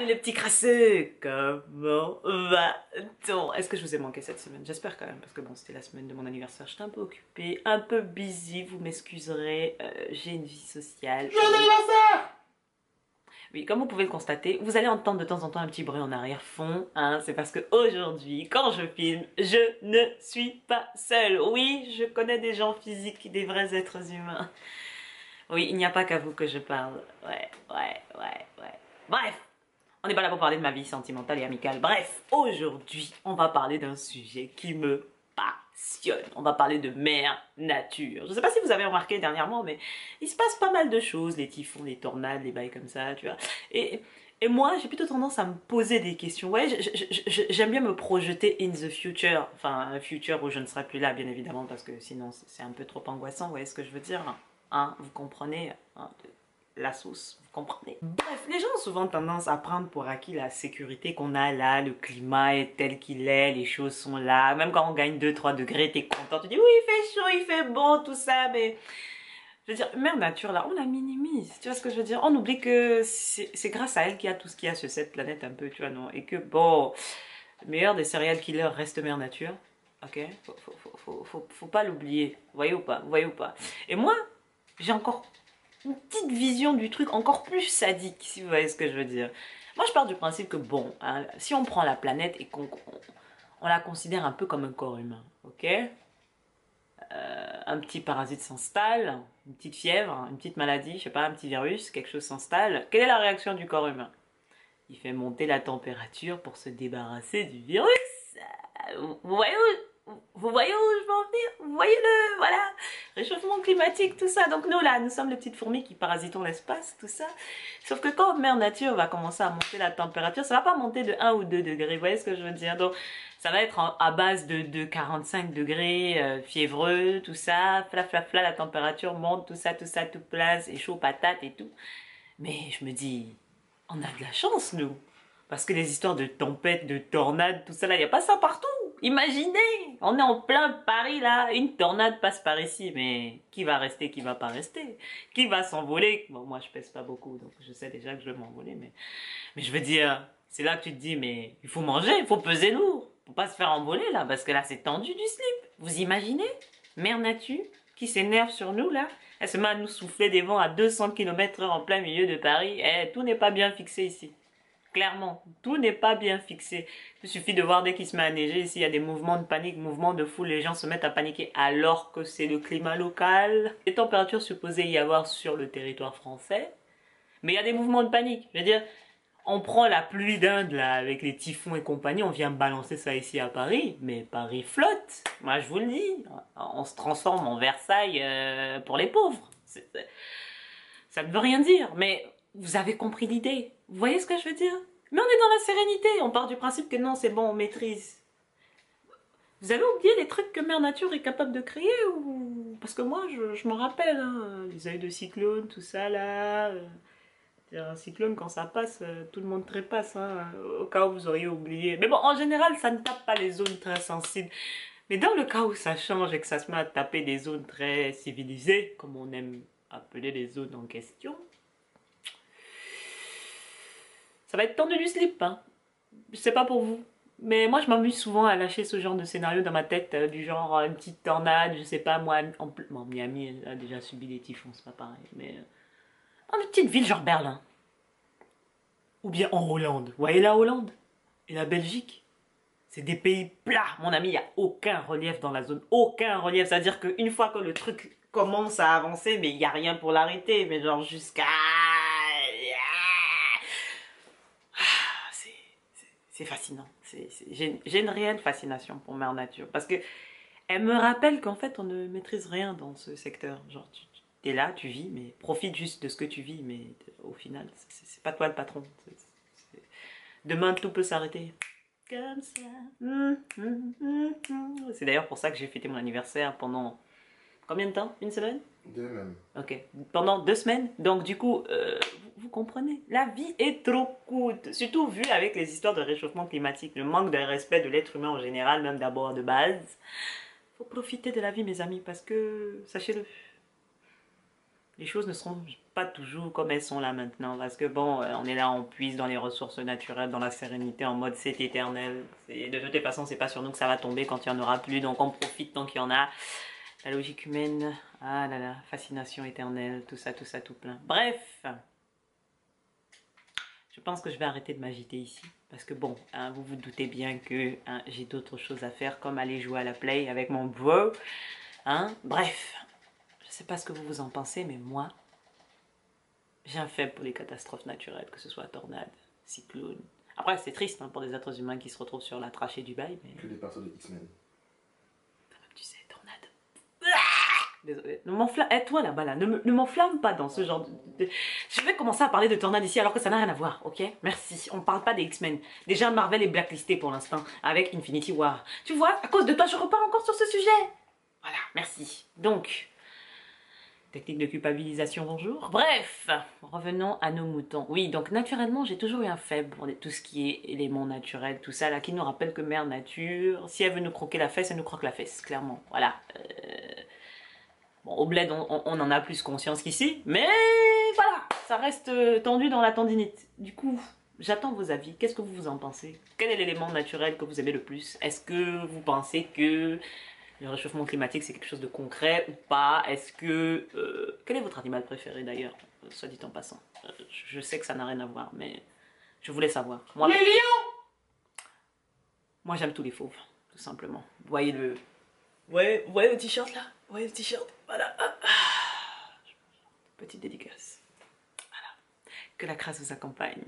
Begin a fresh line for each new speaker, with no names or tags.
les petits crasseux, comment va-t-on? Est-ce que je vous ai manqué cette semaine? J'espère quand même, parce que bon, c'était la semaine de mon anniversaire, j'étais un peu occupée, un peu busy, vous m'excuserez, j'ai une vie sociale.
Joyeux anniversaire!
Oui, comme vous pouvez le constater, vous allez entendre de temps en temps un petit bruit en arrière-fond, hein, c'est parce que aujourd'hui, quand je filme, je ne suis pas seule. Oui, je connais des gens physiques, des vrais êtres humains. Oui, il n'y a pas qu'à vous que je parle. Ouais. Bref, on n'est pas là pour parler de ma vie sentimentale et amicale. Bref, aujourd'hui, on va parler d'un sujet qui me passionne. On va parler de mère nature. Je ne sais pas si vous avez remarqué dernièrement, mais il se passe pas mal de choses. Les typhons, les tornades, les bails comme ça, tu vois. Et moi, j'ai plutôt tendance à me poser des questions. Ouais, j'aime bien me projeter in the future. Enfin, un future où je ne serai plus là, bien évidemment, parce que sinon, c'est un peu trop angoissant. Vous voyez ce que je veux dire? Hein, vous comprenez? Hein, la sauce, vous comprenez? Bref, les gens ont souvent tendance à prendre pour acquis la sécurité qu'on a là, le climat est tel qu'il est, les choses sont là, même quand on gagne 2-3 degrés, t'es content, tu dis oui, il fait chaud, il fait bon, tout ça, mais je veux dire, mère nature là, on la minimise, tu vois ce que je veux dire? On oublie que c'est grâce à elle qu'il y a tout ce qu'il y a sur cette planète un peu, tu vois, non? Et que bon, le meilleur des serial killers reste mère nature, ok? Faut pas l'oublier, vous voyez ou pas? Vous voyez ou pas? Et moi, j'ai encore une petite vision du truc encore plus sadique, si vous voyez ce que je veux dire. Moi, je pars du principe que, bon, hein, si on prend la planète et qu'on la considère un peu comme un corps humain, ok? Un petit parasite s'installe, une petite fièvre, une petite maladie, je sais pas, un petit virus, quelque chose s'installe. Quelle est la réaction du corps humain? Il fait monter la température pour se débarrasser du virus. Vous voyez où je veux en venir? Vous voyez le, voilà, réchauffement climatique, tout ça. Donc nous là, nous sommes les petites fourmis qui parasitons l'espace, tout ça. Sauf que quand Mère Nature va commencer à monter la température, ça va pas monter de 1 ou 2 degrés, vous voyez ce que je veux dire? Donc ça va être à base de 45 degrés, fiévreux, tout ça, fla, la température monte, tout ça, tout place, et chaud patate et tout. Mais je me dis, on a de la chance nous. Parce que les histoires de tempêtes, de tornades, tout ça là, il n'y a pas ça partout. Imaginez, on est en plein Paris là, une tornade passe par ici, mais qui va rester, qui va pas rester? Qui va s'envoler? Bon, moi je pèse pas beaucoup, donc je sais déjà que je vais m'envoler, mais je veux dire, c'est là que tu te dis, mais il faut manger, il faut peser lourd. Faut pas se faire envoler là, parce que là c'est tendu du slip. Vous imaginez? Mère Nature qui s'énerve sur nous là, elle se met à nous souffler des vents à 200 km/h en plein milieu de Paris. Eh, tout n'est pas bien fixé ici. Clairement, tout n'est pas bien fixé. Il suffit de voir dès qu'il se met à neiger, ici il y a des mouvements de panique, mouvements de foule, les gens se mettent à paniquer alors que c'est le climat local. Les températures supposées y avoir sur le territoire français, mais il y a des mouvements de panique. Je veux dire, on prend la pluie d'Inde là avec les typhons et compagnie, on vient balancer ça ici à Paris, mais Paris flotte. Moi je vous le dis, on se transforme en Versailles pour les pauvres. Ça ne veut rien dire, mais vous avez compris l'idée. Vous voyez ce que je veux dire? Mais on est dans la sérénité, on part du principe que non, c'est bon, on maîtrise. Vous avez oublié les trucs que Mère Nature est capable de créer ou... Parce que moi, je me rappelle, hein, les œils de cyclone, tout ça là... Un cyclone, quand ça passe, tout le monde trépasse, hein, au cas où vous auriez oublié. Mais bon, en général, ça ne tape pas les zones très sensibles. Mais dans le cas où ça change et que ça se met à taper des zones très civilisées, comme on aime appeler les zones en question, ça va être tendu du slip, hein. Je sais pas pour vous. Mais moi, je m'amuse souvent à lâcher ce genre de scénario dans ma tête, du genre une petite tornade, je sais pas, moi, bon, Miami a déjà subi des typhons, c'est pas pareil, mais dans une petite ville genre Berlin. Ou bien en Hollande. Vous voyez la Hollande et la Belgique? C'est des pays plats, mon ami, il n'y a aucun relief dans la zone. Aucun relief, c'est-à-dire qu'une fois que le truc commence à avancer, mais il n'y a rien pour l'arrêter, mais genre jusqu'à... C'est fascinant. J'ai une réelle fascination pour Mère Nature. Parce que elle me rappelle qu'en fait, on ne maîtrise rien dans ce secteur. Genre, tu es là, tu vis, mais profite juste de ce que tu vis. Mais au final, c'est pas toi le patron. Demain, tout peut s'arrêter. Comme ça. C'est d'ailleurs pour ça que j'ai fêté mon anniversaire pendant... Combien de temps? Une semaine?
2 même.
Ok. Pendant 2 semaines. Donc du coup, vous comprenez, la vie est trop courte. Surtout vu avec les histoires de réchauffement climatique, le manque de respect de l'être humain en général, même d'abord de base. Faut profiter de la vie, mes amis, parce que, sachez-le, les choses ne seront pas toujours comme elles sont là maintenant. Parce que bon, on est là, on puise dans les ressources naturelles, dans la sérénité, en mode c'est éternel. De toute façon, c'est pas sur nous que ça va tomber quand il n'y en aura plus. Donc on profite tant qu'il y en a. La logique humaine, ah là là, fascination éternelle, tout ça, tout plein. Bref, je pense que je vais arrêter de m'agiter ici. Parce que bon, hein, vous vous doutez bien que hein, j'ai d'autres choses à faire, comme aller jouer à la play avec mon bro. Hein? Bref, je sais pas ce que vous vous en pensez, mais moi, j'ai un faible pour les catastrophes naturelles, que ce soit tornade, cyclone. Après, c'est triste hein, pour des êtres humains qui se retrouvent sur la trachée du bail, mais...
Que des persos de X-Men.
Tu sais, tornade. Désolée. Ne m'enflamme... Eh, toi là-bas, là, ne m'enflamme pas dans ce genre de... Je vais commencer à parler de tornade ici alors que ça n'a rien à voir, ok? Merci. On ne parle pas des X-Men. Déjà, Marvel est blacklisté pour l'instant avec Infinity War. Tu vois, à cause de toi, je repars encore sur ce sujet. Voilà, merci. Donc... Technique de culpabilisation, bonjour. Bref, revenons à nos moutons. Oui, donc naturellement, j'ai toujours eu un faible pour tout ce qui est éléments naturels, tout ça, là, qui nous rappelle que Mère Nature, si elle veut nous croquer la fesse, elle nous croque la fesse, clairement. Voilà. Bon, au bled, on en a plus conscience qu'ici, mais voilà, ça reste tendu dans la tendinite. Du coup, j'attends vos avis. Qu'est-ce que vous en pensez? Quel est l'élément naturel que vous aimez le plus? Est-ce que vous pensez que le réchauffement climatique, c'est quelque chose de concret ou pas? Est-ce que... quel est votre animal préféré d'ailleurs? Soit dit en passant. Je sais que ça n'a rien à voir, mais je voulais savoir. Moi, les lions! Moi, j'aime tous les fauves, tout simplement. Vous voyez le... Ouais, vous voyez le t-shirt là? Vous voyez le t-shirt? Voilà. Petite dédicace. Voilà. Que la crasse vous accompagne.